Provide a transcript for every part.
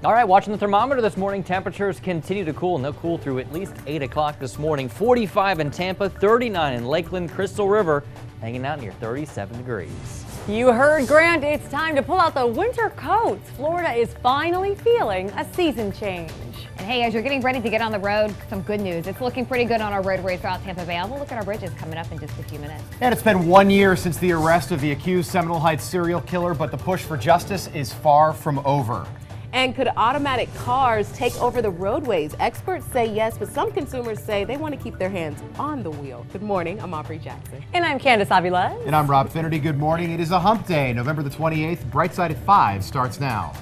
All right, watching the thermometer this morning, temperatures continue to cool, and they'll cool through at least 8 o'clock this morning. 45 in Tampa, 39 in Lakeland, Crystal River, hanging out near 37 degrees. You heard Grant, it's time to pull out the winter coats. Florida is finally feeling a season change. And hey, as you're getting ready to get on the road, some good news. It's looking pretty good on our roadways throughout Tampa Bay. We'll look at our bridges coming up in just a few minutes. And it's been 1 year since the arrest of the accused Seminole Heights serial killer, but the push for justice is far from over. And could automatic cars take over the roadways? Experts say yes, but some consumers say they want to keep their hands on the wheel. Good morning, I'm Aubrey Jackson. And I'm Candace Avila. And I'm Rob Finnerty. Good morning. It is a hump day, November the 28th. Bright Side at 5 starts now.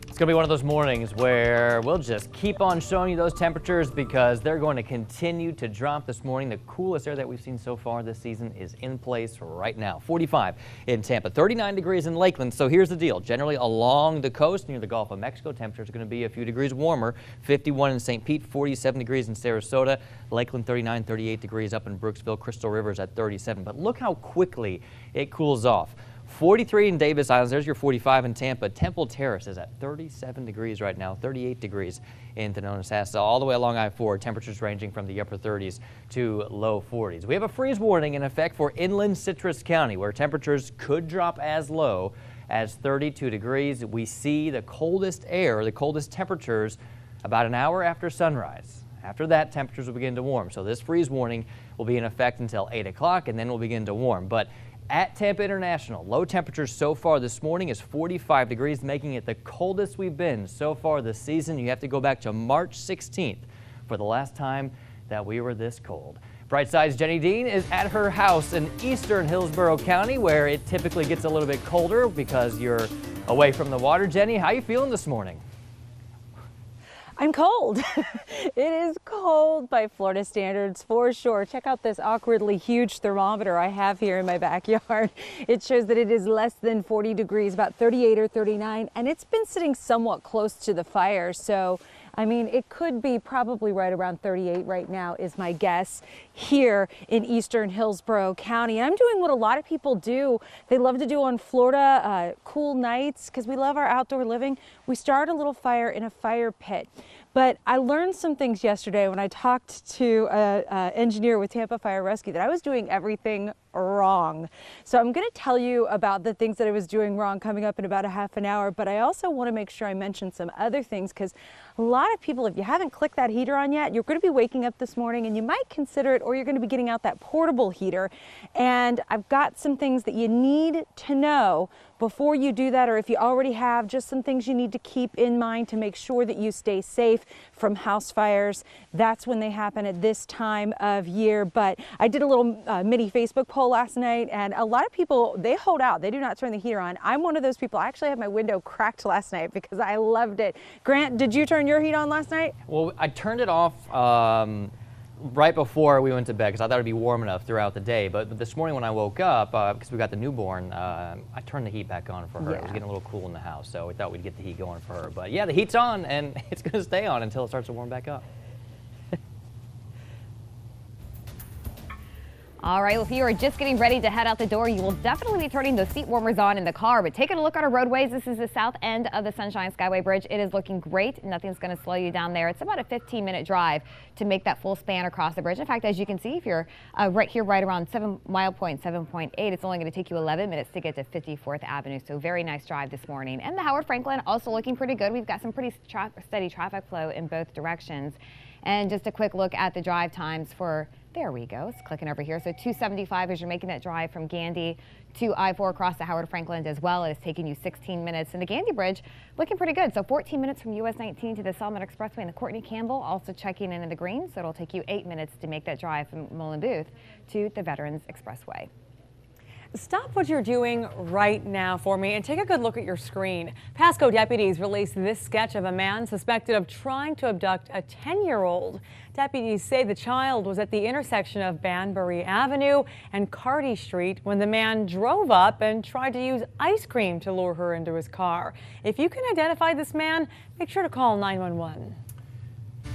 It's going to be one of those mornings where we'll just keep on showing you those temperatures because they're going to continue to drop this morning. The coolest air that we've seen so far this season is in place right now. 45 in Tampa, 39 degrees in Lakeland. So here's the deal. Generally along the coast near the Gulf of Mexico, temperatures are going to be a few degrees warmer. 51 in St. Pete, 47 degrees in Sarasota, Lakeland 39, 38 degrees up in Brooksville, Crystal River's at 37. But look how quickly it cools off. 43 in Davis Islands, there's your 45 in Tampa. Temple Terrace is at 37 degrees right now, 38 degrees in Tononasassa. All the way along I-4, temperatures ranging from the upper 30s to low 40s. We have a freeze warning in effect for inland Citrus County, where temperatures could drop as low as 32 degrees. We see the coldest air, the coldest temperatures about an hour after sunrise. After that, temperatures will begin to warm. So this freeze warning will be in effect until 8 o'clock, and then we'll begin to warm. But at Tampa International, low temperatures so far this morning is 45 degrees, making it the coldest we've been so far this season. You have to go back to March 16th for the last time that we were this cold. Brightside's Jenny Dean is at her house in eastern Hillsborough County, where it typically gets a little bit colder because you're away from the water. Jenny, how are you feeling this morning? I'm cold. It is cold by Florida standards for sure. Check out this awkwardly huge thermometer I have here in my backyard. It shows that it is less than 40 degrees, about 38 or 39, and it's been sitting somewhat close to the fire. So, I mean, it could be probably right around 38 right now is my guess here in eastern Hillsborough County. I'm doing what a lot of people do. They love to do on Florida, cool nights, because we love our outdoor living. We start a little fire in a fire pit. But I learned some things yesterday when I talked to an engineer with Tampa Fire Rescue that I was doing everything wrong. So I'm going to tell you about the things that I was doing wrong coming up in about a half an hour, but I also want to make sure I mention some other things because a lot of people, if you haven't clicked that heater on yet, you're going to be waking up this morning and you might consider it, or you're going to be getting out that portable heater. And I've got some things that you need to know before you do that, or if you already have, just some things you need to keep in mind to make sure that you stay safe from house fires. That's when they happen at this time of year. But I did a little mini Facebook poll last night, and a lot of people, they hold out. They do not turn the heater on. I'm one of those people. I actually had my window cracked last night because I loved it. Grant, did you turn your heat on last night? Well, I turned it off right before we went to bed because I thought it'd be warm enough throughout the day. But this morning when I woke up, because we got the newborn, I turned the heat back on for her. Yeah. It was getting a little cool in the house, so we thought we'd get the heat going for her. But yeah, the heat's on, and it's going to stay on until it starts to warm back up. All right, well, if you are just getting ready to head out the door, you will definitely be turning those seat warmers on in the car. But taking a look at our roadways, this is the south end of the Sunshine Skyway Bridge. It is looking great. Nothing's going to slow you down there. It's about a 15-minute drive to make that full span across the bridge. In fact, as you can see, if you're right here, right around mile point 7.8, it's only going to take you 11 minutes to get to 54th Avenue. So very nice drive this morning. And the Howard Franklin also looking pretty good. We've got some pretty steady traffic flow in both directions. And just a quick look at the drive times for, there we go, it's clicking over here. So 275 as you're making that drive from Gandy to I-4 across the Howard Franklin as well. It is taking you 16 minutes. And the Gandy Bridge looking pretty good. So 14 minutes from US 19 to the Selma Expressway, and the Courtney Campbell also checking in the green. So it'll take you 8 minutes to make that drive from Mullen Booth to the Veterans Expressway. Stop what you're doing right now for me and take a good look at your screen. Pasco deputies released this sketch of a man suspected of trying to abduct a 10-year-old. Deputies say the child was at the intersection of Banbury Avenue and Carty Street when the man drove up and tried to use ice cream to lure her into his car. If you can identify this man, make sure to call 911.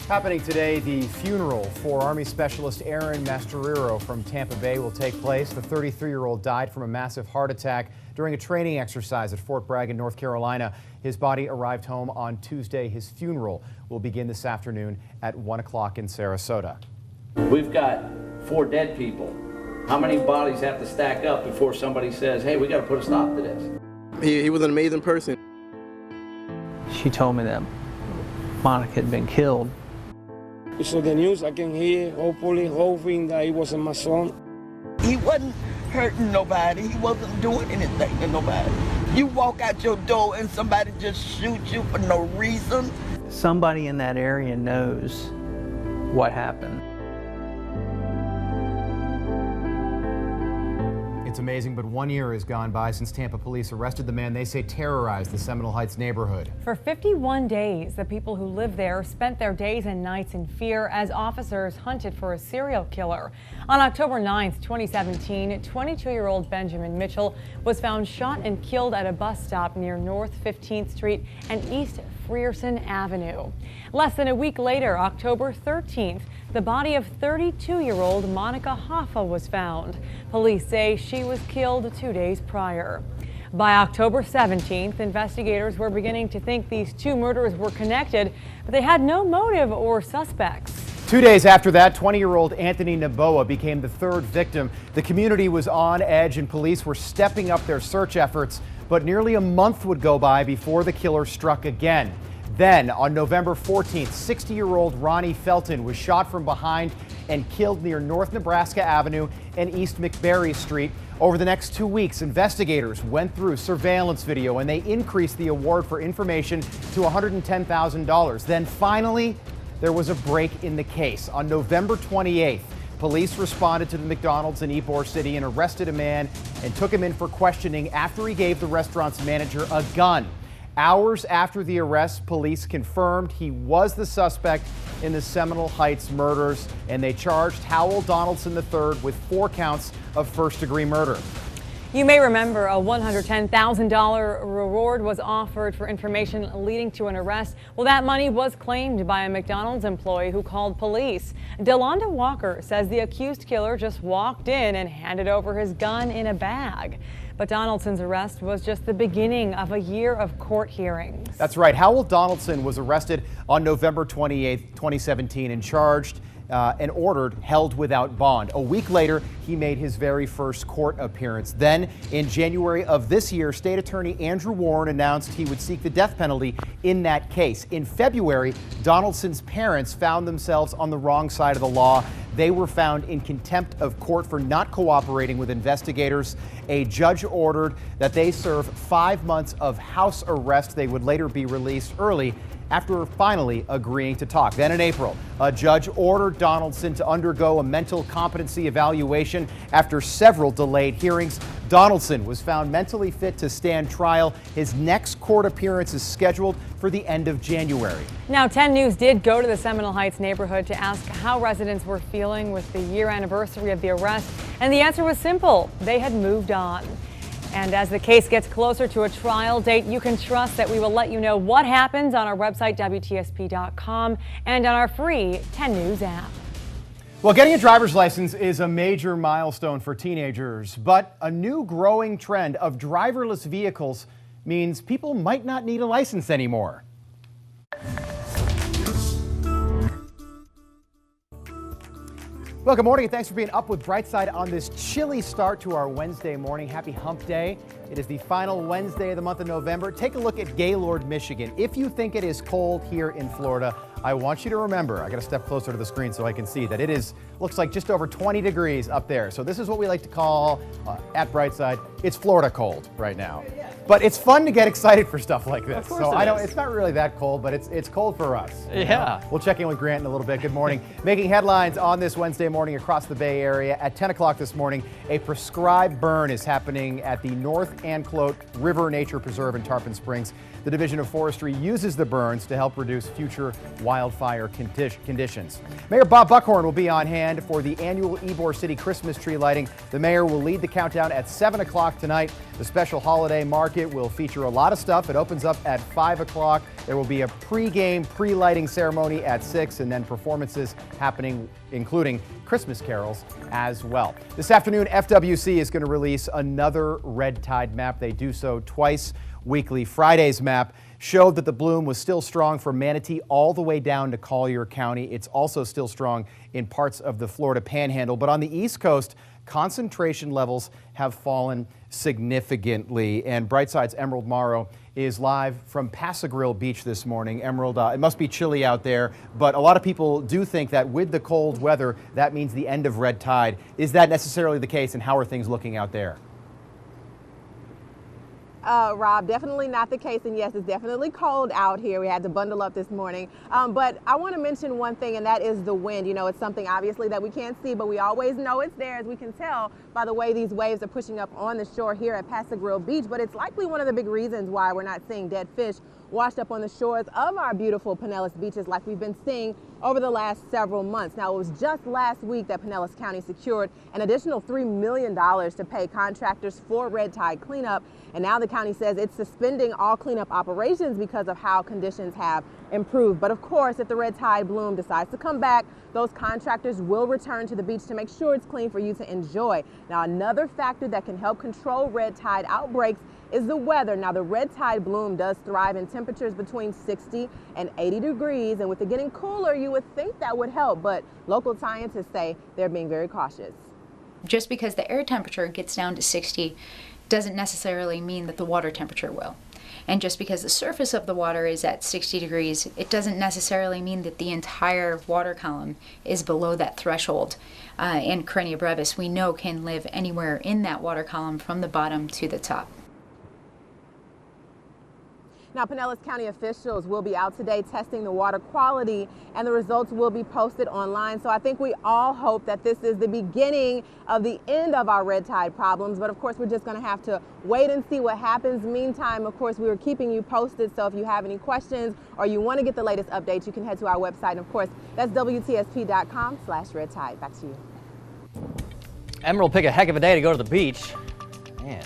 Happening today, the funeral for Army Specialist Aaron Mastrorio from Tampa Bay will take place. The 33-year-old died from a massive heart attack during a training exercise at Fort Bragg in North Carolina. His body arrived home on Tuesday. His funeral will begin this afternoon at 1 o'clock in Sarasota. We've got 4 dead people. How many bodies have to stack up before somebody says, hey, we got to put a stop to this? He was an amazing person. She told me that Monica had been killed. So the news I can hear, hoping that it wasn't my son. He wasn't hurting nobody. He wasn't doing anything to nobody. You walk out your door and somebody just shoots you for no reason. Somebody in that area knows what happened. It's amazing, but 1 year has gone by since Tampa police arrested the man they say terrorized the Seminole Heights neighborhood. For 51 days, the people who live there spent their days and nights in fear as officers hunted for a serial killer. On October 9th, 2017, 22-year-old Benjamin Mitchell was found shot and killed at a bus stop near North 15th Street and East Frierson Avenue. Less than a week later, October 13th, the body of 32-year-old Monica Hoffa was found. Police say she was killed 2 days prior. By October 17th, investigators were beginning to think these 2 murders were connected, but they had no motive or suspects. 2 days after that, 20-year-old Anthony Naboa became the 3rd victim. The community was on edge and police were stepping up their search efforts, but nearly a month would go by before the killer struck again. Then, on November 14th, 60-year-old Ronnie Felton was shot from behind and killed near North Nebraska Avenue and East McBerry Street. Over the next 2 weeks, investigators went through surveillance video and they increased the award for information to $110,000. Then finally, there was a break in the case. On November 28th, police responded to the McDonald's in Ybor City and arrested a man and took him in for questioning after he gave the restaurant's manager a gun. Hours after the arrest, police confirmed he was the suspect in the Seminole Heights murders, and they charged Howell Donaldson III with 4 counts of first-degree murder. You may remember a $110,000 reward was offered for information leading to an arrest. Well, that money was claimed by a McDonald's employee who called police. Delonda Walker says the accused killer just walked in and handed over his gun in a bag. But Donaldson's arrest was just the beginning of a year of court hearings. That's right. Howell Donaldson was arrested on November 28th, 2017 and charged and ordered held without bond. A week later, he made his very first court appearance. Then, in January of this year, State Attorney Andrew Warren announced he would seek the death penalty in that case. In February, Donaldson's parents found themselves on the wrong side of the law. They were found in contempt of court for not cooperating with investigators. A judge ordered that they serve 5 months of house arrest. They would later be released early after finally agreeing to talk. Then in April, a judge ordered Donaldson to undergo a mental competency evaluation. After several delayed hearings, Donaldson was found mentally fit to stand trial. His next court appearance is scheduled for the end of January. Now, 10 News did go to the Seminole Heights neighborhood to ask how residents were feeling with the year anniversary of the arrest, and the answer was simple. They had moved on. And as the case gets closer to a trial date, you can trust that we will let you know what happens on our website, WTSP.com, and on our free 10 News app. Well, getting a driver's license is a major milestone for teenagers, but a new growing trend of driverless vehicles means people might not need a license anymore. Well, good morning and thanks for being up with Brightside on this chilly start to our Wednesday morning. Happy Hump Day. It is the final Wednesday of the month of November. Take a look at Gaylord, Michigan. If you think it is cold here in Florida, I want you to remember, I got to step closer to the screen so I can see that it is, looks like just over 20 degrees up there. So this is what we like to call, at Brightside, it's Florida cold right now. But it's fun to get excited for stuff like this. So I don't, it's not really that cold, but it's cold for us. Yeah. We'll check in with Grant in a little bit. Good morning. Making headlines on this Wednesday morning across the Bay Area. At 10 o'clock this morning, a prescribed burn is happening at the North Anclote River Nature Preserve in Tarpon Springs. The Division of Forestry uses the burns to help reduce future wildfire conditions. Mayor Bob Buckhorn will be on hand for the annual Ybor City Christmas tree lighting. The mayor will lead the countdown at 7 o'clock. o'clock tonight. The special holiday market will feature a lot of stuff. It opens up at 5 o'clock. There will be a pre-game, pre-lighting ceremony at 6, and then performances happening, including Christmas carols as well. This afternoon, FWC is going to release another red tide map. They do so twice weekly. Friday's map showed that the bloom was still strong from Manatee all the way down to Collier County. It's also still strong in parts of the Florida Panhandle. But on the East Coast, concentration levels have fallen significantly. And Brightside's Emerald Morrow is live from Pass-a-Grille Beach this morning. Emerald, it must be chilly out there, but a lot of people do think that with the cold weather, that means the end of red tide. Is that necessarily the case, and how are things looking out there? Rob, definitely not the case, and yes, it's definitely cold out here. We had to bundle up this morning, but I want to mention one thing, and that is the wind. You know, it's something obviously that we can't see, but we always know it's there, as we can tell by the way these waves are pushing up on the shore here at Pass-a-Grille Beach. But it's likely one of the big reasons why we're not seeing dead fish washed up on the shores of our beautiful Pinellas beaches like we've been seeing over the last several months. Now, it was just last week that Pinellas County secured an additional $3 million to pay contractors for red tide cleanup. And now the county says it's suspending all cleanup operations because of how conditions have improved. But of course, if the red tide bloom decides to come back, those contractors will return to the beach to make sure it's clean for you to enjoy. Now, another factor that can help control red tide outbreaks is the weather. Now, the red tide bloom does thrive in temperatures between 60 and 80 degrees. And with it getting cooler, you would think that would help. But local scientists say they're being very cautious. Just because the air temperature gets down to 60 doesn't necessarily mean that the water temperature will. And just because the surface of the water is at 60 degrees, it doesn't necessarily mean that the entire water column is below that threshold. And Karenia brevis, we know, can live anywhere in that water column from the bottom to the top. Now, Pinellas County officials will be out today testing the water quality, and the results will be posted online. So I think we all hope that this is the beginning of the end of our red tide problems. But of course, we're just going to have to wait and see what happens. Meantime, of course, we are keeping you posted. So if you have any questions or you want to get the latest updates, you can head to our website. And of course, that's WTSP.com/red tide. Back to you. Emerald, pick a heck of a day to go to the beach. Man.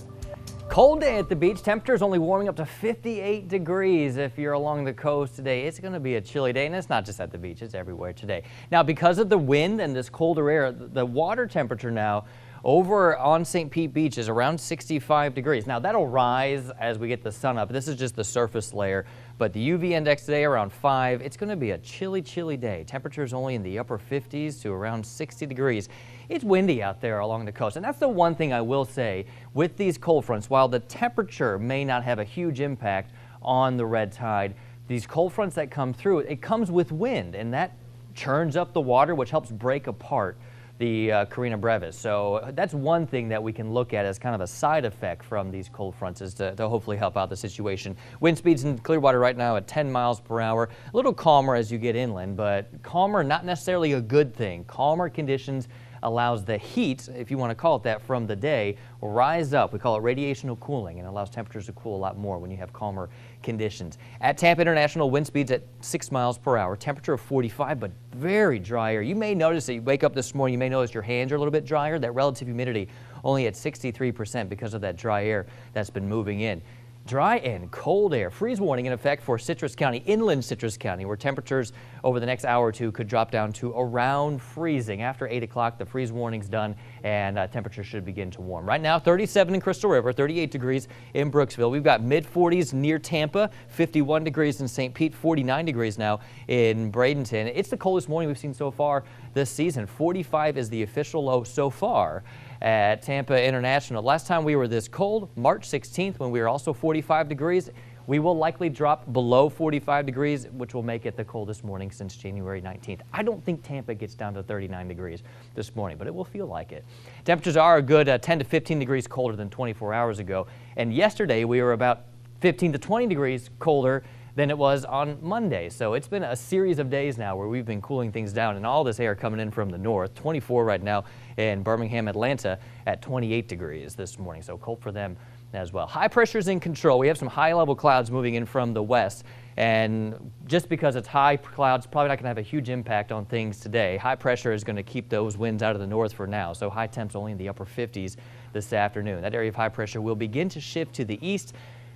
Cold day at the beach. Temperatures only warming up to 58 degrees if you're along the coast today. It's going to be a chilly day, and it's not just at the beach. It's everywhere today. Now, because of the wind and this colder air, the water temperature now over on St. Pete Beach is around 65 degrees. Now, that'll rise as we get the sun up. This is just the surface layer, but the UV index today around 5. It's going to be a chilly, chilly day. Temperatures only in the upper 50s to around 60 degrees. It's windy out there along the coast, and that's the one thing I will say with these cold fronts. While the temperature may not have a huge impact on the red tide, these cold fronts that come through, it comes with wind, and that churns up the water, which helps break apart the Karenia brevis. So that's one thing that we can look at as kind of a side effect from these cold fronts, is to hopefully help out the situation. Wind speeds in Clearwater right now at 10 miles per hour. A little calmer as you get inland, but calmer not necessarily a good thing. Calmer conditions allows the heat, if you want to call it that, from the day rise up. We call it radiational cooling, and allows temperatures to cool a lot more when you have calmer conditions. At Tampa International, wind speeds at 6 miles per hour, temperature of 45, but very dry air. You may notice that you wake up this morning, you may notice your hands are a little bit drier. That relative humidity only at 63% because of that dry air that's been moving in. Dry and cold air. Freeze warning in effect for Citrus County, inland Citrus County, where temperatures over the next hour or two could drop down to around freezing. After 8 o'clock, the freeze warning's done, and temperatures should begin to warm. Right now, 37 in Crystal River, 38 degrees in Brooksville. We've got mid-40s near Tampa, 51 degrees in St. Pete, 49 degrees now in Bradenton. It's the coldest morning we've seen so far this season. 45 is the official low so far at Tampa International. Last time we were this cold, March 16th, when we were also 45 degrees. We will likely drop below 45 degrees, which will make it the coldest morning since January 19th. I don't think Tampa gets down to 39 degrees this morning, but it will feel like it. Temperatures are a good 10 to 15 degrees colder than 24 hours ago. And yesterday we were about 15 to 20 degrees colder than it was on Monday. So it's been a series of days now where we've been cooling things down, and all this air coming in from the north. 24 right now in Birmingham, Atlanta at 28 degrees this morning. So cold for them as well. High pressure is in control. We have some high level clouds moving in from the west. And just because it's high clouds, probably not going to have a huge impact on things today. High pressure is going to keep those winds out of the north for now. So high temps only in the upper 50s this afternoon. That area of high pressure will begin to shift to the east.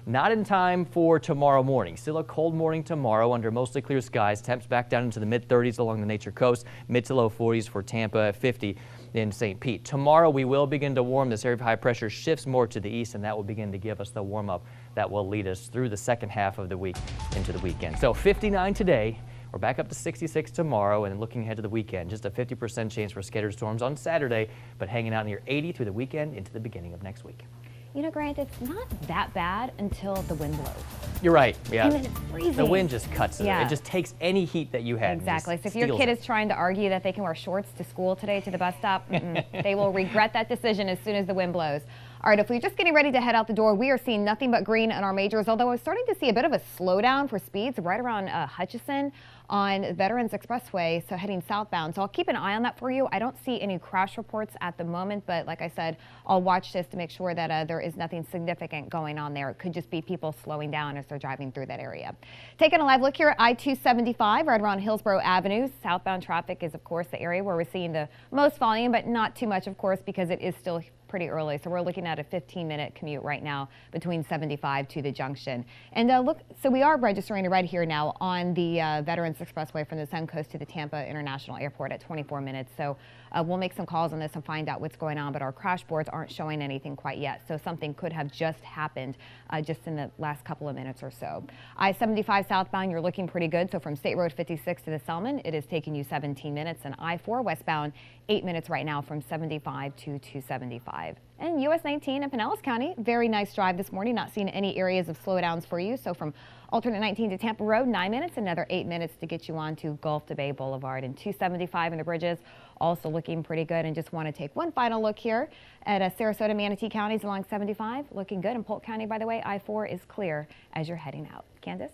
Not in time for tomorrow morning. Still a cold morning tomorrow under mostly clear skies. Temps back down into the mid-30s along the Nature Coast. Mid to low 40s for Tampa, 50 in St. Pete. Tomorrow we will begin to warm. This area of high pressure shifts more to the east, and that will begin to give us the warm up that will lead us through the second half of the week into the weekend. So 59 today. We're back up to 66 tomorrow, and looking ahead to the weekend, just a 50% chance for scattered storms on Saturday, but hanging out near 80 through the weekend into the beginning of next week. You know, Grant, it's not that bad until the wind blows. You're right. Yeah. And then it's freezing. The wind just cuts it. Yeah. It just takes any heat that you had. Exactly. So if your kid is trying to argue that they can wear shorts to school today to the bus stop, they will regret that decision as soon as the wind blows. All right, if we're just getting ready to head out the door, we are seeing nothing but green on our majors, although we're starting to see a bit of a slowdown for speeds right around Hutchison on Veterans Expressway, so heading southbound. So I'll keep an eye on that for you. I don't see any crash reports at the moment, but like I said, I'll watch this to make sure that there is nothing significant going on there. It could just be people slowing down as they're driving through that area. Taking a live look here at I-275 right around Hillsborough Avenue. Southbound traffic is, of course, the area where we're seeing the most volume, but not too much, of course, because it is still pretty early. So we're looking at a 15-minute commute right now between 75 to the junction. And look, so we are registering right here now on the Veterans Expressway from the Suncoast to the Tampa International Airport at 24 minutes. So we'll make some calls on this and find out what's going on, but our crash boards aren't showing anything quite yet. So something could have just happened just in the last couple of minutes or so. I-75 southbound, you're looking pretty good. So from State Road 56 to the Selman, it is taking you 17 minutes, and I-4 westbound, 8 minutes right now from 75 to 275. And US 19 in Pinellas County, very nice drive this morning, not seeing any areas of slowdowns for you. So from alternate 19 to Tampa Road, 9 minutes, another 8 minutes to get you on to Gulf to Bay Boulevard. And 275 in the bridges, also looking pretty good. And just want to take one final look here at Sarasota, Manatee counties along 75, looking good. In Polk County, by the way, I-4 is clear as you're heading out. Candace?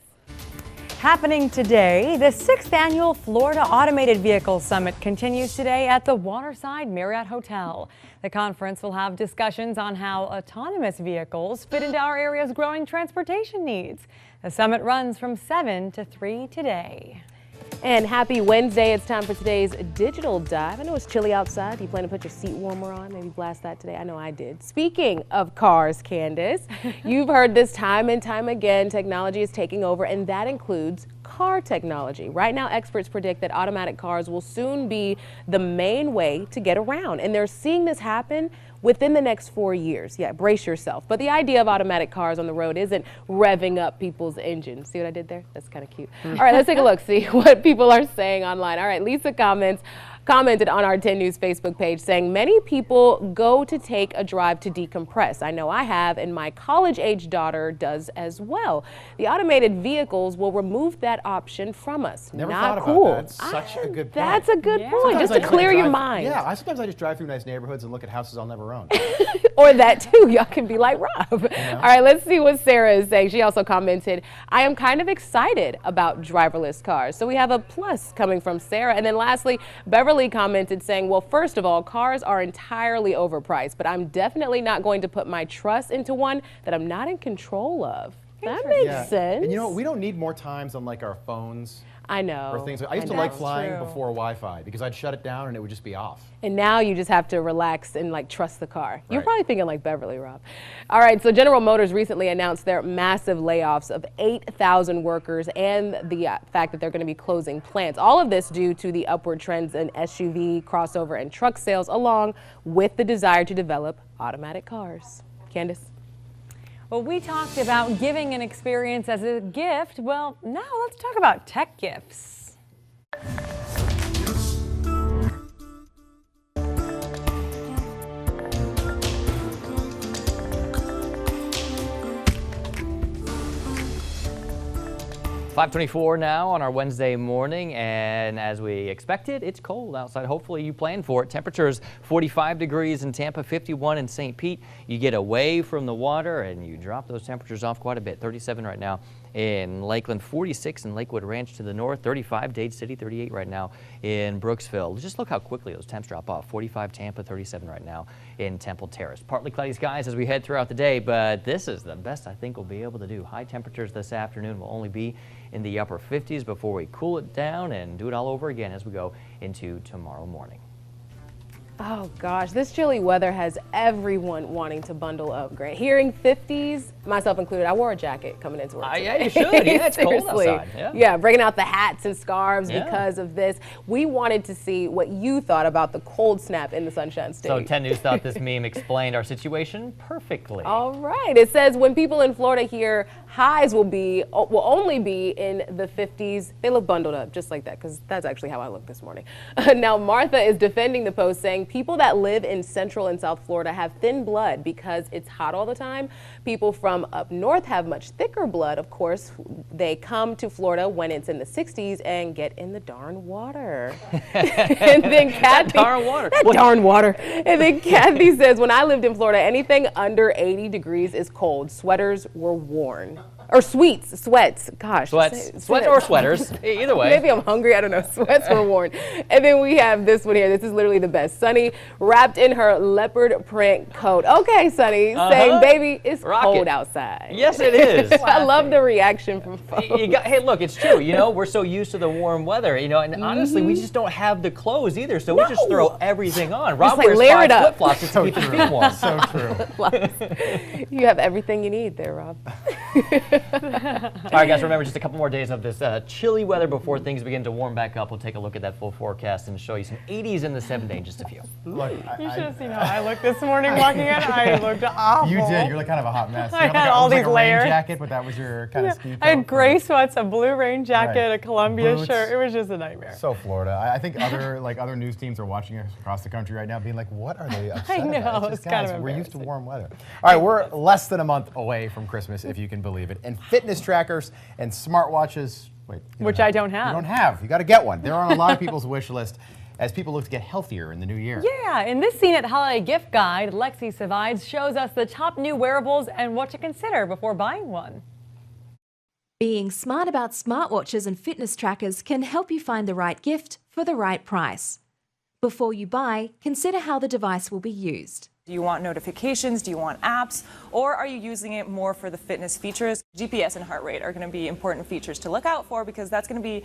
Happening today, the 6th annual Florida Automated Vehicle Summit continues today at the Waterside Marriott Hotel. The conference will have discussions on how autonomous vehicles fit into our area's growing transportation needs. The summit runs from 7 to 3 today. And happy Wednesday. It's time for today's digital dive. I know it's chilly outside. Do you plan to put your seat warmer on? Maybe blast that today. I know I did. Speaking of cars, Candace, you've heard this time and time again. Technology is taking over, and that includes car technology. Right now, experts predict that automatic cars will soon be the main way to get around, and they're seeing this happen within the next 4 years. Yeah, brace yourself. But the idea of automatic cars on the road isn't revving up people's engines. See what I did there? That's kind of cute. All right, let's take a look, see what people are saying online. All right, Lisa commented on our 10 News Facebook page saying many people go to take a drive to decompress. I know I have, and my college-age daughter does as well. The automated vehicles will remove that option from us. Never Not thought cool. about that. That's such a good point. That's a good point, just to clear your mind. Yeah, sometimes I just drive through nice neighborhoods and look at houses I'll never own. Or that too. Y'all can be like Rob. Yeah. All right, let's see what Sarah is saying. She also commented, I am kind of excited about driverless cars. So we have a plus coming from Sarah. And then lastly, Beverly commented saying, well, first of all, cars are entirely overpriced, but I'm definitely not going to put my trust into one that I'm not in control of. That makes sense. And you know, we don't need more times on like our phones. I know. Or things. I used to like flying before Wi-Fi because I'd shut it down and it would just be off. And now you just have to relax and like trust the car. Right. You're probably thinking like Beverly, Rob. All right, so General Motors recently announced their massive layoffs of 8,000 workers and the fact that they're going to be closing plants. All of this due to the upward trends in SUV, crossover, and truck sales, along with the desire to develop automatic cars. Candace? Well, we talked about giving an experience as a gift. Well, now let's talk about tech gifts. 5:24 now on our Wednesday morning, and as we expected, it's cold outside. Hopefully you plan for it. Temperatures 45 degrees in Tampa, 51 in St. Pete. You get away from the water and you drop those temperatures off quite a bit. 37 right now in Lakeland, 46 in Lakewood Ranch to the north, 35 Dade City, 38 right now in Brooksville. Just look how quickly those temps drop off. 45 Tampa, 37 right now in Temple Terrace. Partly cloudy skies as we head throughout the day, but this is the best I think we'll be able to do. High temperatures this afternoon will only be in the upper 50s before we cool it down and do it all over again as we go into tomorrow morning. Oh gosh, this chilly weather has everyone wanting to bundle up. Great. Hearing 50s, myself included, I wore a jacket coming into work today. Yeah, you should. Yeah, it's cold outside. Yeah, breaking out the hats and scarves because of this. We wanted to see what you thought about the cold snap in the Sunshine State. So 10 News thought this meme explained our situation perfectly. All right. It says when people in Florida hear highs will only be in the 50s, they look bundled up just like that, because that's actually how I look this morning. Now, Martha is defending the post, saying people that live in Central and South Florida have thin blood because it's hot all the time. People from up north have much thicker blood. Of course, they come to Florida when it's in the 60s and get in the darn water. And then Kathy, darn water. And then Kathy says, when I lived in Florida, anything under 80 degrees is cold. Sweaters were worn. Or sweats, gosh. Sweats or sweaters, either way. Maybe I'm hungry, I don't know. Sweats were worn. And then we have this one here. This is literally the best. Sunny wrapped in her leopard print coat. Okay, Sunny, saying, baby, it's cold outside. Yes, it is. I love the reaction from folks. Hey, look, it's true. You know, we're so used to the warm weather, you know, and honestly, we just don't have the clothes either, so we just throw everything on. Rob wears 5 flip-flops just to keep his feet warm. So true. You have everything you need there, Rob. All right, guys, remember just a couple more days of this chilly weather before things begin to warm back up. We'll take a look at that full forecast and show you some 80s in the 7-day in just a few. Look, you should have seen how I looked this morning walking in. I looked awful. You did. You're like kind of a hot mess. I had all these layers. Rain jacket, but that was your kind of ski coat. I had gray sweats, a blue rain jacket, a Columbia shirt. It was just a nightmare. So Florida. I think other news teams are watching us across the country right now, being like, "What are they upset I know. about?" It's kind of we're used to warm weather. All right, we're less than a month away from Christmas, if you can believe it, and fitness trackers and smartwatches. Which I don't have. You don't have. You got to get one. They're on a lot of people's wish list as people look to get healthier in the new year. Yeah, in this Seen It Holiday gift guide, Lexi Savides shows us the top new wearables and what to consider before buying one. Being smart about smartwatches and fitness trackers can help you find the right gift for the right price. Before you buy, consider how the device will be used. Do you want notifications? Do you want apps? Or are you using it more for the fitness features? GPS and heart rate are going to be important features to look out for because that's going to be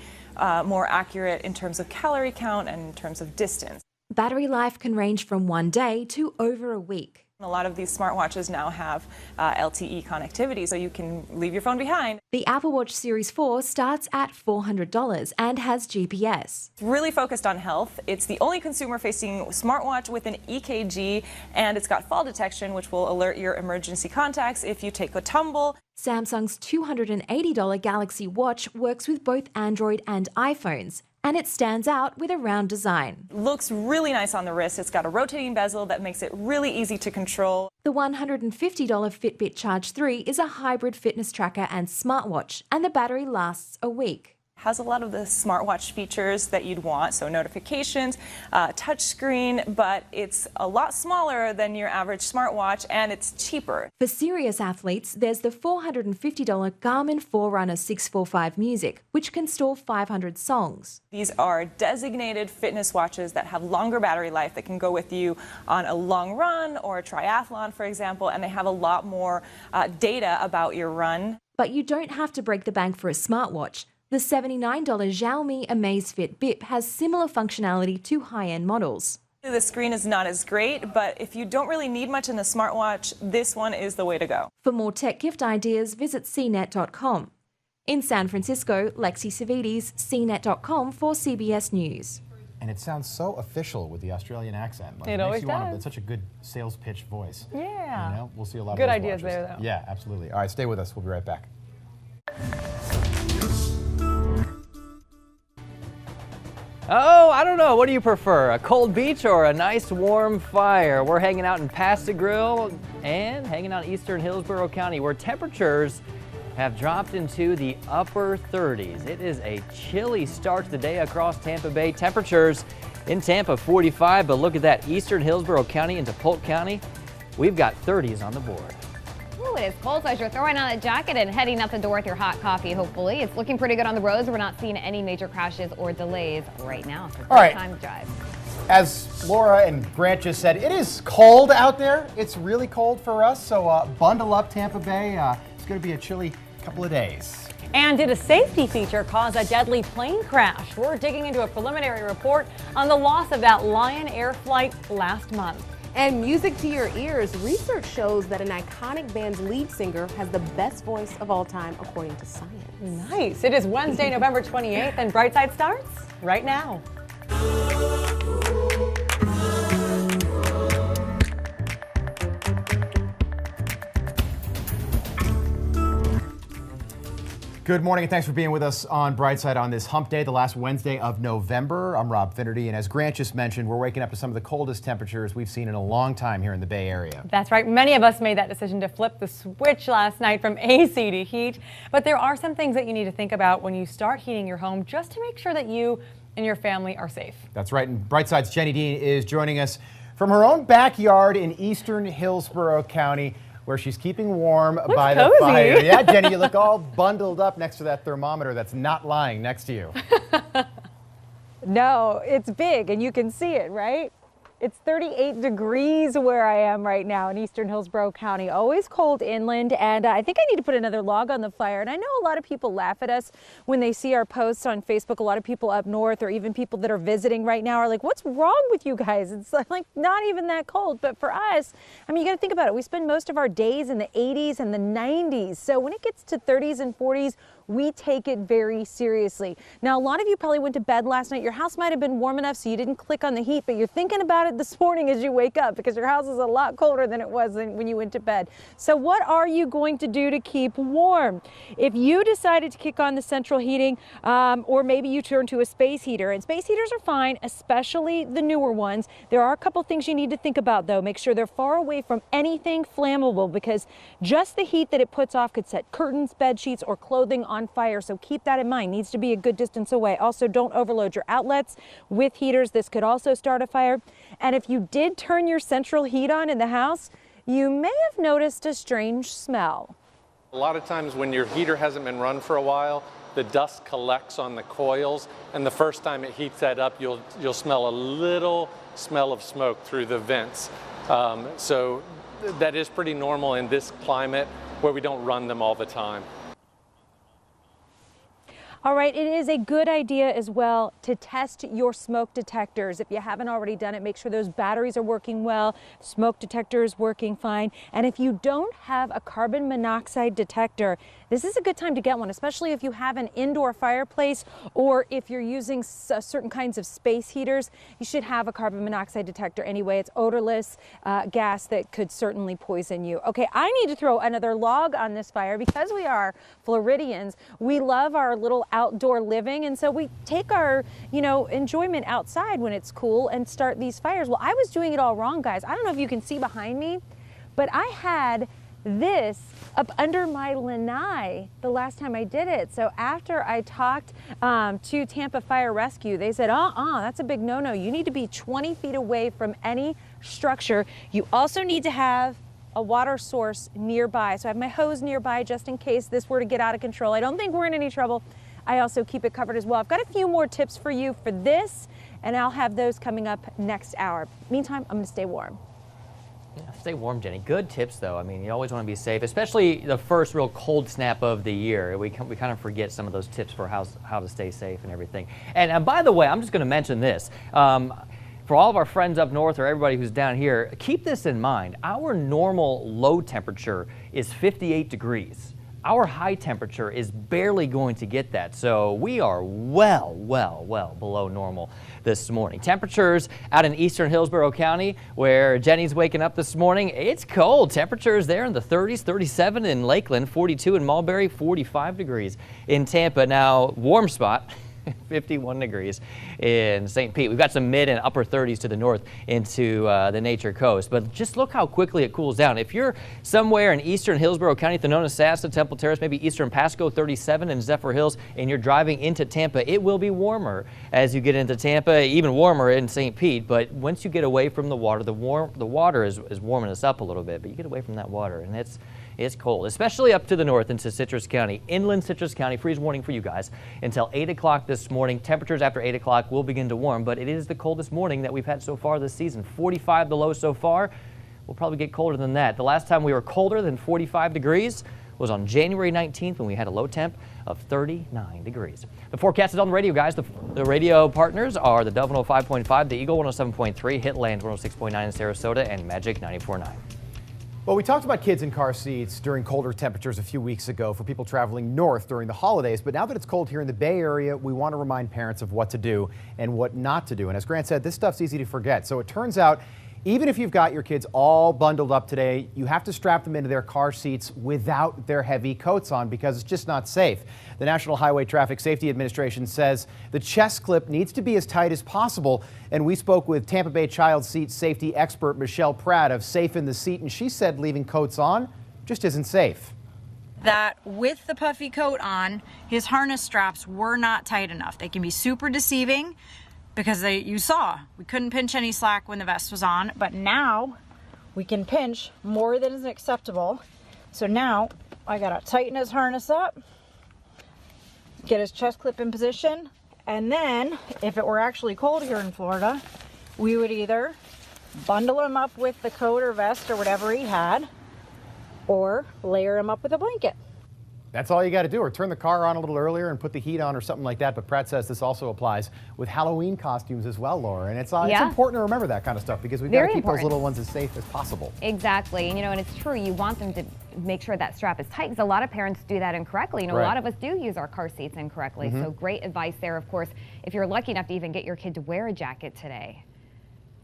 more accurate in terms of calorie count and in terms of distance. Battery life can range from 1 day to over a week. A lot of these smartwatches now have LTE connectivity, so you can leave your phone behind. The Apple Watch Series 4 starts at $400 and has GPS. It's really focused on health. It's the only consumer-facing smartwatch with an EKG, and it's got fall detection, which will alert your emergency contacts if you take a tumble. Samsung's $280 Galaxy Watch works with both Android and iPhones, and it stands out with a round design. Looks really nice on the wrist. It's got a rotating bezel that makes it really easy to control. The $150 Fitbit Charge 3 is a hybrid fitness tracker and smartwatch, and the battery lasts a week. Has a lot of the smartwatch features that you'd want, so notifications, touchscreen, but it's a lot smaller than your average smartwatch and it's cheaper. For serious athletes, there's the $450 Garmin Forerunner 645 Music, which can store 500 songs. These are designated fitness watches that have longer battery life that can go with you on a long run or a triathlon, for example, and they have a lot more data about your run. But you don't have to break the bank for a smartwatch. The $79 Xiaomi Amazfit Bip has similar functionality to high-end models. The screen is not as great, but if you don't really need much in a smartwatch, this one is the way to go. For more tech gift ideas, visit cnet.com. In San Francisco, Lexi Savides, cnet.com for CBS News. And it sounds so official with the Australian accent. It always does. It's such a good sales pitch voice. Yeah. You know, we'll see a lot of good those ideas watches. there, though. Yeah, absolutely. All right, stay with us. We'll be right back. Oh, I don't know. What do you prefer? A cold beach or a nice warm fire? We're hanging out in Pass Grill and hanging out in eastern Hillsborough County where temperatures have dropped into the upper 30s. It is a chilly start to the day across Tampa Bay. Temperatures in Tampa 45, but look at that. Eastern Hillsborough County into Polk County, we've got 30s on the board. Ooh, it is cold, so as you're throwing on a jacket and heading out the door with your hot coffee, hopefully. It's looking pretty good on the roads. We're not seeing any major crashes or delays right now. So All right. time to drive. As Laura and Grant just said, it is cold out there. It's really cold for us, so bundle up, Tampa Bay. It's going to be a chilly couple of days. And did a safety feature cause a deadly plane crash? We're digging into a preliminary report on the loss of that Lion Air flight last month. And music to your ears, research shows that an iconic band's lead singer has the best voice of all time, according to science. Nice. It is Wednesday, November 28th, and Brightside starts right now. Good morning and thanks for being with us on Brightside on this hump day, the last Wednesday of November. I'm Rob Finnerty, and as Grant just mentioned, we're waking up to some of the coldest temperatures we've seen in a long time here in the Bay Area. That's right. Many of us made that decision to flip the switch last night from AC to heat, but there are some things that you need to think about when you start heating your home just to make sure that you and your family are safe. That's right, and Brightside's Jenny Dean is joining us from her own backyard in eastern Hillsborough County, where she's keeping warm by the fire. Yeah, Jenny, you look all bundled up next to that thermometer that's not lying next to you. No, it's big and you can see it, right? It's 38 degrees where I am right now in eastern Hillsborough County. Always cold inland, and I think I need to put another log on the fire. And I know a lot of people laugh at us when they see our posts on Facebook. A lot of people up north, or even people that are visiting right now, are like, what's wrong with you guys? It's like not even that cold. But for us, I mean, you got to think about it. We spend most of our days in the 80s and the 90s. So when it gets to 30s and 40s, we take it very seriously. Now, a lot of you probably went to bed last night. Your house might have been warm enough so you didn't click on the heat, but you're thinking about it this morning as you wake up because your house is a lot colder than it was when you went to bed. So what are you going to do to keep warm? If you decided to kick on the central heating, or maybe you turn to a space heater, and space heaters are fine, especially the newer ones. There are a couple things you need to think about though. Make sure they're far away from anything flammable, because just the heat that it puts off could set curtains, bed sheets, or clothing on fire. So keep that in mind. Needs to be a good distance away. Also, don't overload your outlets with heaters. This could also start a fire. And if you did turn your central heat on in the house, you may have noticed a strange smell. A lot of times when your heater hasn't been run for a while, the dust collects on the coils, and the first time it heats that up, you'll smell a little smell of smoke through the vents. So that is pretty normal in this climate where we don't run them all the time. All right, it is a good idea as well to test your smoke detectors. If you haven't already done it, make sure those batteries are working well, smoke detector is working fine. And if you don't have a carbon monoxide detector, this is a good time to get one, especially if you have an indoor fireplace or if you're using certain kinds of space heaters. You should have a carbon monoxide detector anyway. It's odorless gas that could certainly poison you. Okay, I need to throw another log on this fire because we are Floridians. We love our little outdoor living, and so we take our, enjoyment outside when it's cool and start these fires. Well, I was doing it all wrong, guys. I don't know if you can see behind me, but I had this up under my lanai the last time I did it. So after I talked to Tampa Fire Rescue, they said, that's a big no-no. You need to be 20 feet away from any structure. You also need to have a water source nearby. So I have my hose nearby just in case this were to get out of control. I don't think we're in any trouble. I also keep it covered as well. I've got a few more tips for you for this, and I'll have those coming up next hour. Meantime, I'm gonna stay warm. Yeah, stay warm, Jenny. Good tips, though. I mean, you always want to be safe, especially the first real cold snap of the year. We kind of forget some of those tips for how to stay safe and everything. And by the way, I'm just going to mention this. For all of our friends up north or everybody who's down here, keep this in mind. Our normal low temperature is 58 degrees. Our high temperature is barely going to get that, so we are well below normal this morning. Temperatures out in eastern Hillsborough County, where Jenny's waking up this morning, it's cold. Temperatures there in the 30s, 37 in Lakeland, 42 in Mulberry, 45 degrees in Tampa. Now, warm spot, 51 degrees in St. Pete. We've got some mid and upper 30s to the north into the Nature Coast, but just look how quickly it cools down. If you're somewhere in eastern Hillsborough County, Thenona, Shasta, Temple Terrace, maybe eastern Pasco, 37 in Zephyr Hills, and you're driving into Tampa, it will be warmer as you get into Tampa, even warmer in St. Pete, but once you get away from the water, the water is warming us up a little bit, but you get away from that water and is cold, especially up to the north into Citrus County. Inland Citrus County, freeze warning for you guys until 8 o'clock this morning. Temperatures after 8 o'clock will begin to warm, but it is the coldest morning that we've had so far this season. 45 the low so far. We'll probably get colder than that. The last time we were colder than 45 degrees was on January 19th when we had a low temp of 39 degrees. The forecast is on the radio, guys. The radio partners are the Dove 105.5, the Eagle 107.3, Hitland 106.9 in Sarasota, and Magic 94.9. Well, we talked about kids in car seats during colder temperatures a few weeks ago for people traveling north during the holidays, but now that it's cold here in the Bay Area, we want to remind parents of what to do and what not to do. And as Grant said, this stuff's easy to forget. So it turns out, even if you've got your kids all bundled up today, you have to strap them into their car seats without their heavy coats on because it's just not safe. The National Highway Traffic Safety Administration says the chest clip needs to be as tight as possible. And we spoke with Tampa Bay child seat safety expert Michelle Pratt of Safe in the Seat, and she said leaving coats on just isn't safe. That with the puffy coat on, his harness straps were not tight enough. They can be super deceiving, because you saw we couldn't pinch any slack when the vest was on, but now we can pinch more than is acceptable. So now I gotta tighten his harness up, get his chest clip in position, and then if it were actually cold here in Florida, we would either bundle him up with the coat or vest or whatever he had, or layer him up with a blanket. That's all you got to do, or turn the car on a little earlier and put the heat on or something like that. But Pratt says this also applies with Halloween costumes as well, Laura. And it's important to remember that kind of stuff because we've got to keep those little ones as safe as possible. Exactly. And, and it's true. You want them to make sure that strap is tight because a lot of parents do that incorrectly. A lot of us do use our car seats incorrectly. So great advice there, of course, if you're lucky enough to even get your kid to wear a jacket today.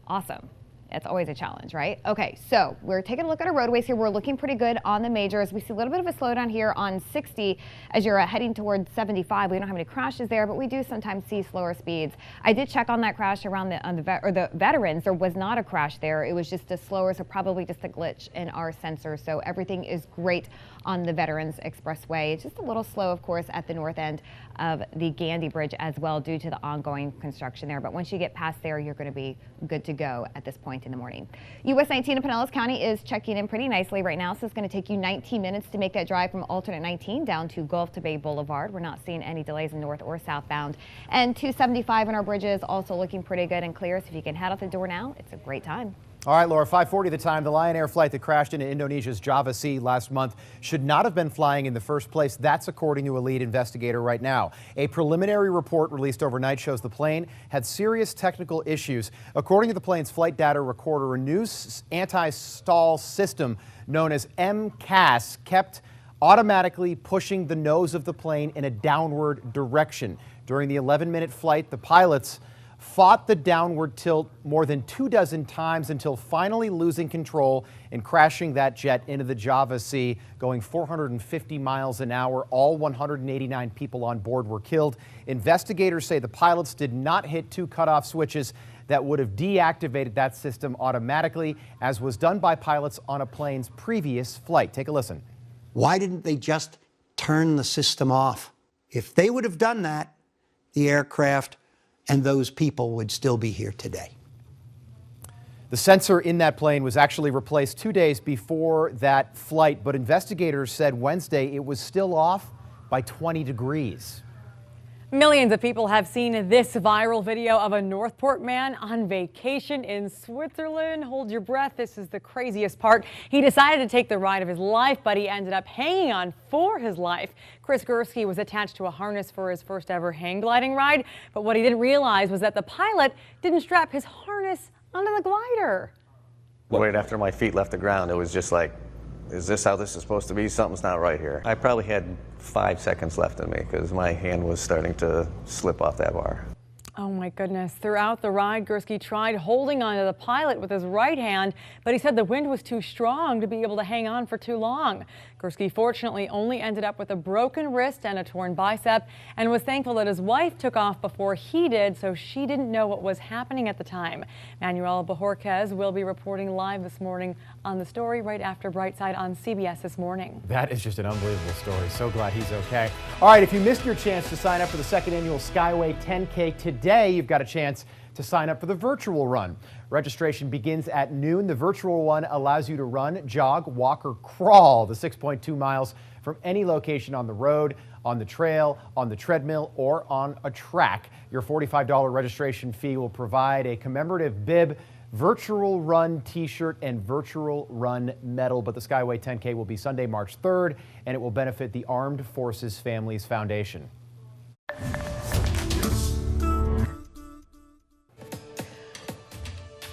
Awesome. It's always a challenge, right? Okay, so we're taking a look at our roadways here. We're looking pretty good on the majors. We see a little bit of a slowdown here on 60 as you're heading towards 75. We don't have any crashes there, but we do sometimes see slower speeds. I did check on that crash around the Veterans. There was not a crash there. It was just a slower, so probably just a glitch in our sensor. So everything is great on the Veterans Expressway. It's just a little slow, of course, at the north end of the Gandy Bridge as well due to the ongoing construction there. But once you get past there, you're going to be good to go at this point in the morning. US 19 in Pinellas County is checking in pretty nicely right now, so it's going to take you 19 minutes to make that drive from alternate 19 down to Gulf to Bay Boulevard. We're not seeing any delays in north or southbound. And 275 in our bridges also looking pretty good and clear, so if you can head out the door now, it's a great time. All right, Laura, 5:40 the time. The Lion Air flight that crashed into Indonesia's Java Sea last month should not have been flying in the first place. That's according to a lead investigator right now. A preliminary report released overnight shows the plane had serious technical issues. According to the plane's flight data recorder, a new anti-stall system known as MCAS kept automatically pushing the nose of the plane in a downward direction. During the 11-minute flight, the pilots fought the downward tilt more than 24 times until finally losing control and crashing that jet into the Java Sea, going 450 miles an hour. All 189 people on board were killed. Investigators say the pilots did not hit two cutoff switches that would have deactivated that system automatically, as was done by pilots on a plane's previous flight. Take a listen. Why didn't they just turn the system off? If they would have done that, the aircraft and those people would still be here today. The sensor in that plane was actually replaced 2 days before that flight, but investigators said Wednesday it was still off by 20 degrees. Millions of people have seen this viral video of a Northport man on vacation in Switzerland. Hold your breath. This is the craziest part. He decided to take the ride of his life, but he ended up hanging on for his life. Chris Gursky was attached to a harness for his first ever hang gliding ride, but what he didn't realize was that the pilot didn't strap his harness onto the glider. Right after my feet left the ground, it was just like, is this how this is supposed to be? Something's not right here. I probably had 5 seconds left in me because my hand was starting to slip off that bar. Oh my goodness. Throughout the ride, Gursky tried holding onto the pilot with his right hand, but he said the wind was too strong to be able to hang on for too long. Gursky fortunately only ended up with a broken wrist and a torn bicep and was thankful that his wife took off before he did, so she didn't know what was happening at the time. Manuela Bajorquez will be reporting live this morning on the story right after Brightside on CBS This Morning. That is just an unbelievable story. So glad he's okay. All right, if you missed your chance to sign up for the second annual Skyway 10K today, you've got a chance to sign up for the virtual run. Registration begins at noon. The virtual run allows you to run, jog, walk, or crawl the 6.2 miles from any location on the road, on the trail, on the treadmill, or on a track. Your $45 registration fee will provide a commemorative bib, virtual run t-shirt, and virtual run medal. But the Skyway 10K will be Sunday, March 3rd, and it will benefit the Armed Forces Families Foundation.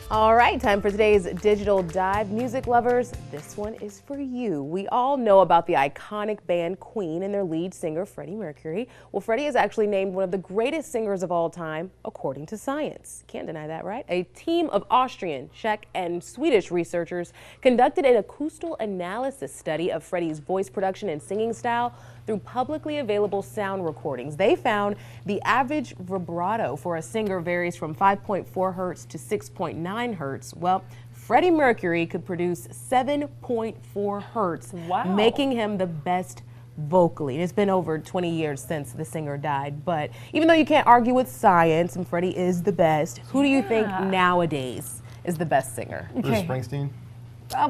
All right, time for today's Digital Dive. Music lovers, this one is for you. We all know about the iconic band Queen and their lead singer, Freddie Mercury. Well, Freddie is actually named one of the greatest singers of all time, according to science. Can't deny that, right? A team of Austrian, Czech, and Swedish researchers conducted an acoustical analysis study of Freddie's voice production and singing style through publicly available sound recordings. They found the average vibrato for a singer varies from 5.4 hertz to 6.9 hertz. Well, Freddie Mercury could produce 7.4 hertz, making him the best vocally. It's been over 20 years since the singer died, but even though you can't argue with science and Freddie is the best, who do you think nowadays is the best singer? Bruce Springsteen?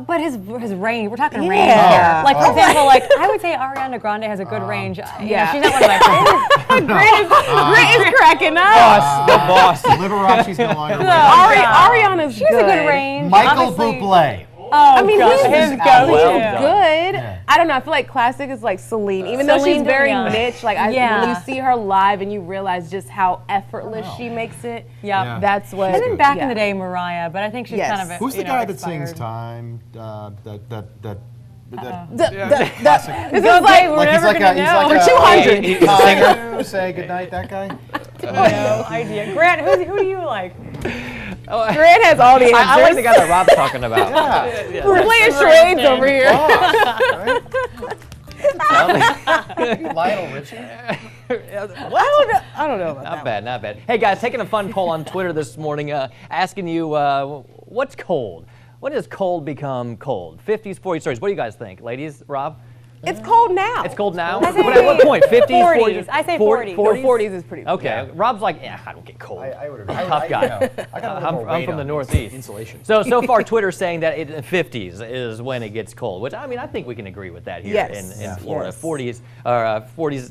But his range, we're talking range Yeah. here. Like, for example, like, I would say Ariana Grande has a good range. Yeah. She's not one of my favorites. Grant is cracking up. The boss. Liberace's no longer with Ariana's She's a good range. Michael Honestly. Bublé. Oh, I mean, gosh, he's his good. go-to. I don't know. I feel like classic is like Celine, even though she's Celine very Dion. niche. Like when you see her live and you realize just how effortless she makes it. Yeah, that's what. And then back in the day, Mariah, but I think she's kind of. Who's the guy that sings Time? This is like we're he's never like gonna know. We're 200. He's a singer. Say goodnight, that guy. No idea. Grant, who do you like? Grant has all the answers. I like the guy that Rob's talking about. We're playing charades over here. Lionel Richie? I don't know about Not bad, not bad. Hey guys, taking a fun poll on Twitter this morning, asking you what's cold? When does cold become cold? 50s, 40s, 30s. What do you guys think? Ladies, Rob? It's cold now. It's cold now? I say But at what point? 50s, 40s? I say 40s. 40s is pretty. Okay, Rob's like, yeah, I don't get cold. I would I'm a tough guy. I'm from the Northeast. Insulation. So far, Twitter's saying that 50s is when it gets cold, which I mean, I think we can agree with that here in Florida. Yes. 40s,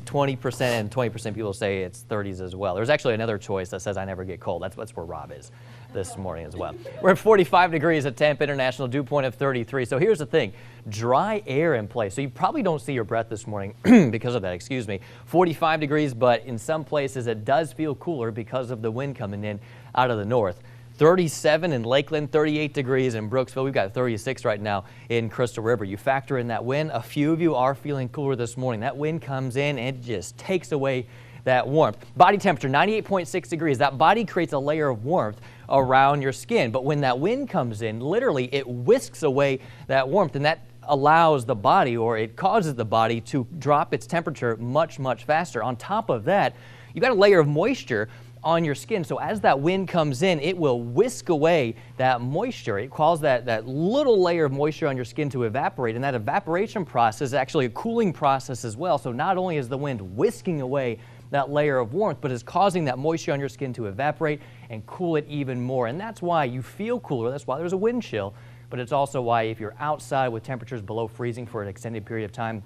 20%, and 20% people say it's 30s as well. There's actually another choice that says I never get cold. That's where Rob is this morning as well. We're at 45 degrees at Tampa International, dew point of 33. So here's the thing, dry air in place. So you probably don't see your breath this morning because of that, excuse me. 45 degrees, but in some places it does feel cooler because of the wind coming in out of the north. 37 in Lakeland, 38 degrees in Brooksville. We've got 36 right now in Crystal River. You factor in that wind, a few of you are feeling cooler this morning. That wind comes in and it just takes away that warmth. Body temperature, 98.6 degrees. That body creates a layer of warmth around your skin. But when that wind comes in, literally it whisks away that warmth, and that allows the body, or it causes the body to drop its temperature much, much faster. On top of that, you've got a layer of moisture on your skin. So as that wind comes in, it will whisk away that moisture. It causes that little layer of moisture on your skin to evaporate, and that evaporation process is actually a cooling process as well. So not only is the wind whisking away that layer of warmth, but is causing that moisture on your skin to evaporate and cool it even more. And that's why you feel cooler. That's why there's a wind chill. But it's also why if you're outside with temperatures below freezing for an extended period of time,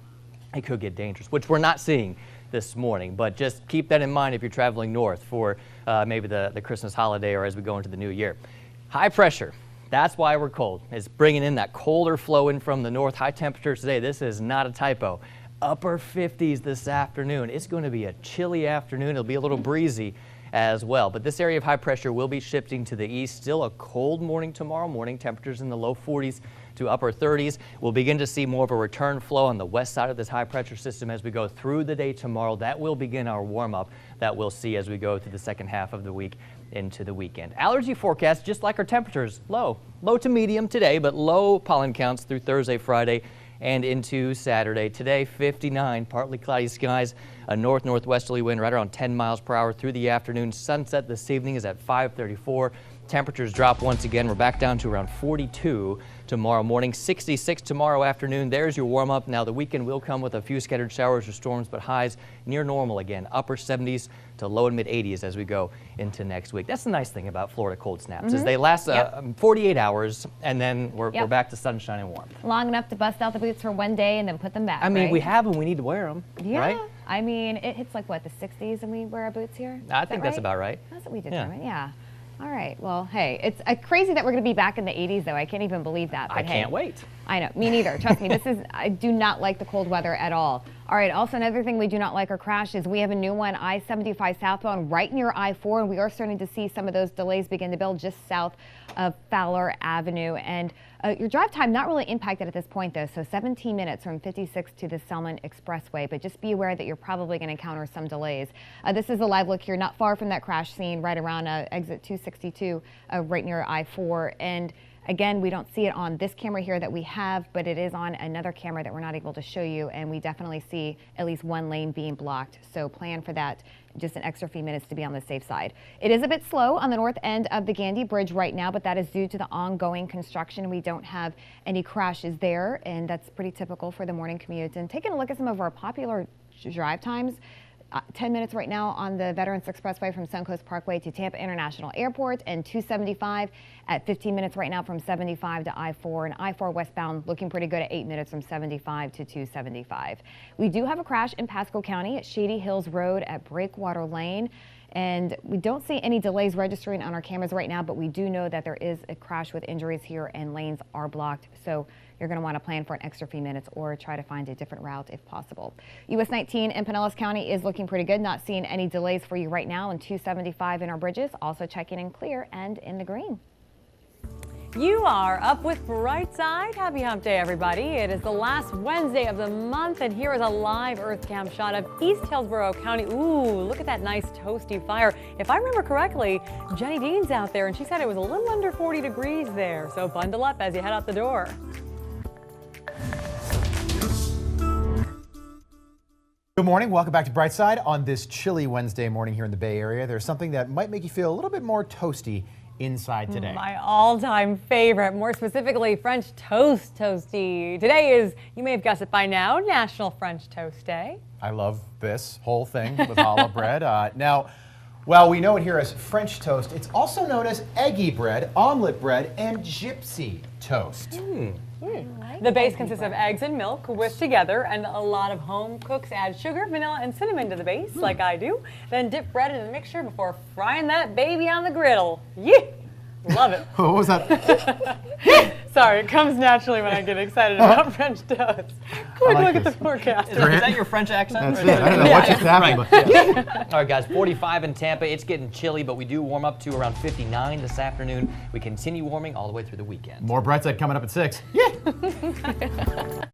it could get dangerous, which we're not seeing this morning. But just keep that in mind if you're traveling north for maybe the Christmas holiday or as we go into the new year. High pressure. That's why we're cold. It's bringing in that colder flow in from the north. High temperatures today. This is not a typo. Upper 50s this afternoon. It's going to be a chilly afternoon. It'll be a little breezy as well. But this area of high pressure will be shifting to the east. Still a cold morning tomorrow morning. Temperatures in the low 40s to upper 30s. We'll begin to see more of a return flow on the west side of this high pressure system as we go through the day tomorrow. That will begin our warm up that we'll see as we go through the second half of the week into the weekend. Allergy forecast, just like our temperatures, low to medium today, but low pollen counts through Thursday, Friday, and into Saturday. Today, 59, partly cloudy skies, a north-northwesterly wind right around 10 miles per hour through the afternoon. Sunset this evening is at 5:34. Temperatures drop once again. We're back down to around 42 tomorrow morning, 66 tomorrow afternoon. There's your warm up. Now the weekend will come with a few scattered showers or storms, but highs near normal again, upper 70s to low and mid 80s as we go into next week. That's the nice thing about Florida cold snaps is they last 48 hours and then we're back to sunshine and warmth. Long enough to bust out the boots for one day and then put them back. I mean, right? we have them. We need to wear them, right? I mean, it hits like what, the 60s and we wear our boots here? I think that's about right. That's what we determined, yeah. All right. Well, hey, it's crazy that we're going to be back in the 80s, though. I can't even believe that. But I can't wait. I know. Me neither. Trust me. I do not like the cold weather at all. All right. Also, another thing we do not like are crashes. We have a new one, I-75 southbound, right near I-4, and we are starting to see some of those delays begin to build just south of Fowler Avenue. And your drive time not really impacted at this point, though. So 17 minutes from 56 to the Selman Expressway. But just be aware that you're probably going to encounter some delays. This is a live look here, not far from that crash scene, right around exit 262, right near I-4. And again, we don't see it on this camera here that we have, but it is on another camera that we're not able to show you, and we definitely see at least one lane being blocked. So plan for that, just an extra few minutes to be on the safe side. It is a bit slow on the north end of the Gandy Bridge right now, but that is due to the ongoing construction. We don't have any crashes there, and that's pretty typical for the morning commute. And taking a look at some of our popular drive times, 10 minutes right now on the Veterans Expressway from Suncoast Parkway to Tampa International Airport, and 275 at 15 minutes right now from 75 to I-4, and I-4 westbound looking pretty good at 8 minutes from 75 to 275. We do have a crash in Pasco County at Shady Hills Road at Breakwater Lane. And we don't see any delays registering on our cameras right now, but we do know that there is a crash with injuries here and lanes are blocked. So you're going to want to plan for an extra few minutes or try to find a different route if possible. US 19 in Pinellas County is looking pretty good. Not seeing any delays for you right now, and 275 in our bridges. Also checking in clear and in the green. You are up with Brightside. Happy Hump Day, everybody. It is the last Wednesday of the month, and here is a live Earth Cam shot of East Hillsborough County. Ooh, look at that nice toasty fire. If I remember correctly, Jenny Dean's out there, and she said it was a little under 40 degrees there. So bundle up as you head out the door. Good morning. Welcome back to Brightside on this chilly Wednesday morning here in the Bay Area. There's something that might make you feel a little bit more toasty inside today. My all-time favorite, more specifically French toast toasty. Today is, you may have guessed it by now, National French Toast Day. I love this whole thing with challah bread. Now, well, we know it here as French toast. It's also known as eggy bread, omelet bread, and gypsy toast. The base consists of eggs and milk whisked together, and a lot of home cooks add sugar, vanilla, and cinnamon to the base, like I do. Then dip bread in the mixture before frying that baby on the griddle. Yeah! Love it. What was that? Sorry, it comes naturally when I get excited about French toast. Quick look at the forecast. Is that your French accent? That's it. I don't know what just happened. Right. All right, guys, 45 in Tampa. It's getting chilly, but we do warm up to around 59 this afternoon. We continue warming all the way through the weekend. More Brightside coming up at 6. Yeah.